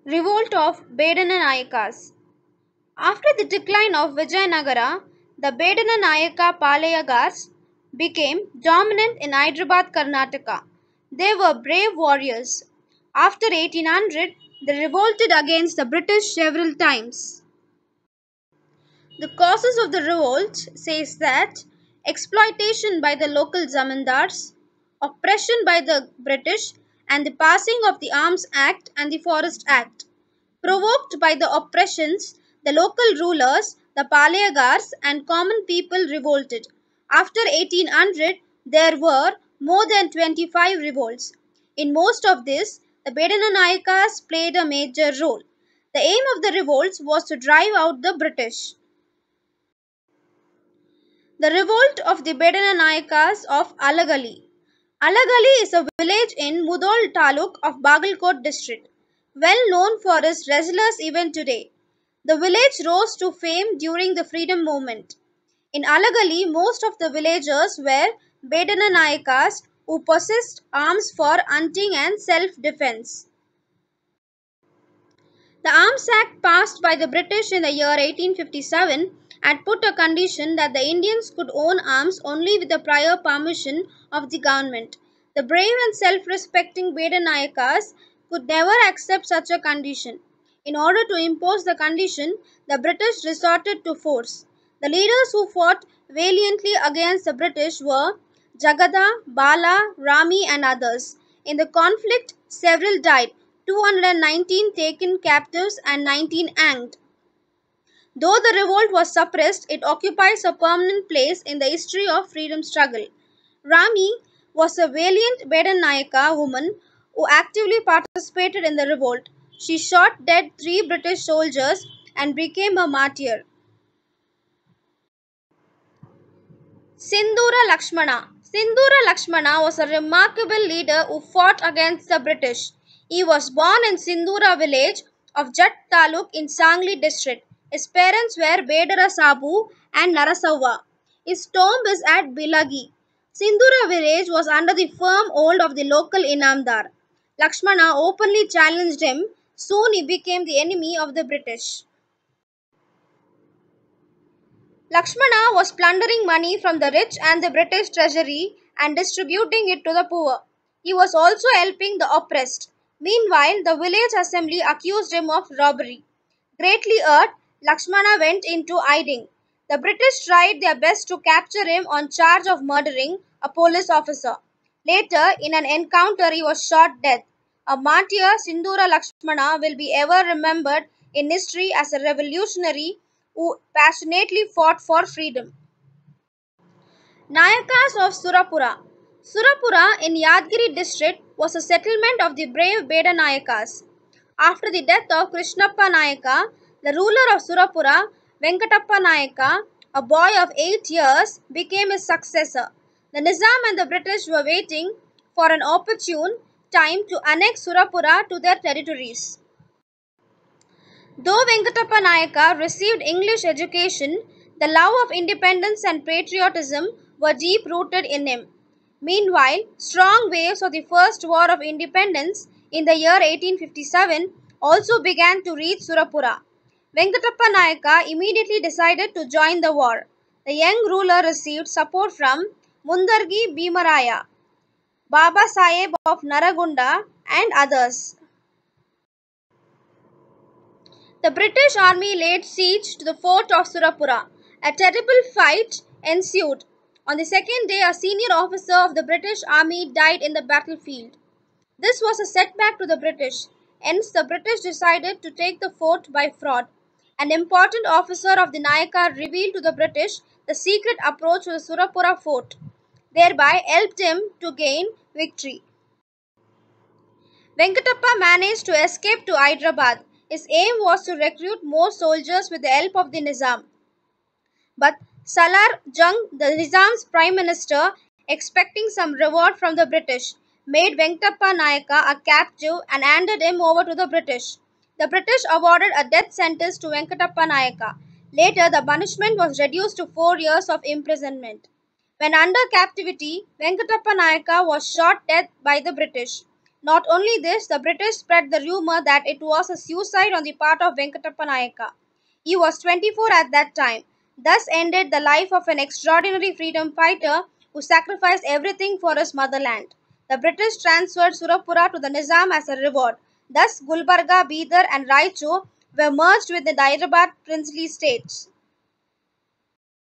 Revolt of Bedanayakas. After the decline of Vijayanagara, the Bedananayaka Palayagars became dominant in Hyderabad, Karnataka. They were brave warriors. After 1800, they revolted against the British several times. The causes of the revolt says that exploitation by the local zamindars, oppression by the British, and the passing of the Arms Act and the Forest Act. Provoked by the oppressions, the local rulers, the Palayagars, and common people revolted. After 1800, there were more than 25 revolts. In most of this, the Bedanayakas played a major role. The aim of the revolts was to drive out the British. The revolt of the Bedanayakas of Alagali. Alagali is a village in Mudol Taluk of Bagalkot district, well known for its wrestlers even today. The village rose to fame during the freedom movement. In Alagali, most of the villagers were Bedananayakas who possessed arms for hunting and self-defense. The Arms Act passed by the British in the year 1857 had put a condition that the Indians could own arms only with the prior permission of the government. The brave and self-respecting Bedanayakas could never accept such a condition. In order to impose the condition, the British resorted to force. The leaders who fought valiantly against the British were Jagada, Bala, Rami and others. In the conflict, several died, 219 taken captives and 19 hanged. Though the revolt was suppressed, it occupies a permanent place in the history of freedom struggle. Rami was a valiant Bedanayaka woman who actively participated in the revolt. She shot dead 3 British soldiers and became a martyr. Sindhura Lakshmana was a remarkable leader who fought against the British. He was born in Sindhura village of Jat Taluk in Sangli district. His parents were Bedara Sabu and Narasava. His tomb is at Bilagi. Sindhura village was under the firm hold of the local Inamdar. Lakshmana openly challenged him. Soon he became the enemy of the British. Lakshmana was plundering money from the rich and the British treasury and distributing it to the poor. He was also helping the oppressed. Meanwhile, the village assembly accused him of robbery. Greatly hurt, Lakshmana went into hiding. The British tried their best to capture him on charge of murdering a police officer. Later, in an encounter, he was shot dead. A martyr, Sindhura Lakshmana will be ever remembered in history as a revolutionary who passionately fought for freedom. Nayakas of Surapura. Surapura in Yadgiri district was a settlement of the brave Beda Nayakas. After the death of Krishnappa Nayaka, the ruler of Surapura, Venkatappa Nayaka, a boy of 8 years, became his successor. The Nizam and the British were waiting for an opportune time to annex Surapura to their territories. Though Venkatappa Nayaka received English education, the love of independence and patriotism were deep rooted in him. Meanwhile, strong waves of the First War of Independence in the year 1857 also began to reach Surapura. Venkatappa Nayaka immediately decided to join the war. The young ruler received support from Mundargi Bhimaraya, Baba Saheb of Naragunda, and others. The British army laid siege to the fort of Surapura. A terrible fight ensued. On the second day, a senior officer of the British army died in the battlefield. This was a setback to the British. Hence, the British decided to take the fort by fraud. An important officer of the Nayaka revealed to the British the secret approach to the Surapura fort, thereby helped him to gain victory. Venkatappa managed to escape to Hyderabad. His aim was to recruit more soldiers with the help of the Nizam. But Salar Jung, the Nizam's prime minister, expecting some reward from the British, made Venkatappa Nayaka a captive and handed him over to the British. The British awarded a death sentence to Venkatappa Nayaka. Later, the punishment was reduced to 4 years of imprisonment. When under captivity, Venkatappa Nayaka was shot dead by the British. Not only this, the British spread the rumor that it was a suicide on the part of Venkatappa Nayaka. He was 24 at that time. Thus ended the life of an extraordinary freedom fighter who sacrificed everything for his motherland. The British transferred Surapura to the Nizam as a reward. Thus, Gulbarga, Bidar, and Raichur were merged with the Hyderabad princely states.